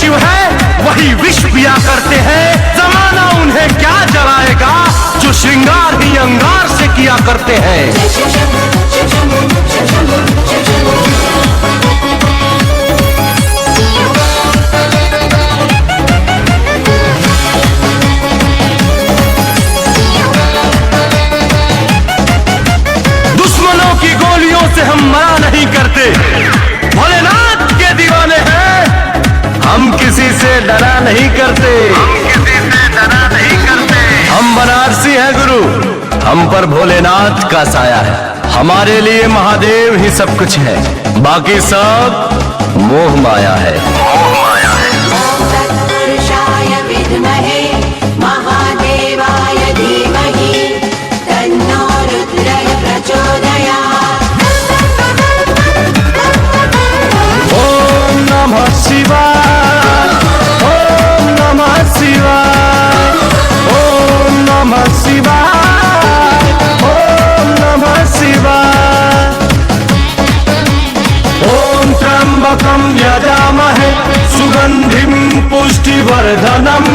शिव है वही विष पिया करते हैं। जमाना उन्हें क्या जलाएगा जो श्रृंगार ही अंगार से किया करते हैं। दुश्मनों की गोलियों से हम मरा नहीं करते, भोलेनाथ के दीवाने हैं। हम किसी से डरा नहीं करते, हम बनारसी हैं गुरु, हम पर भोलेनाथ का साया है। हमारे लिए महादेव ही सब कुछ है, बाकी सब मोह माया है। तत्पुरुषाय विद्महे महादेवाय धीमहि तन्नो रुद्रः प्रचोदयात्। ओम नमः शिवाय, ओम नमः शिवाय, ओम नमः शिवाय, ओम नमः शिवाय। ओम त्र्यंबकं यजामहे सुगंधिं पुष्टिवर्धनम्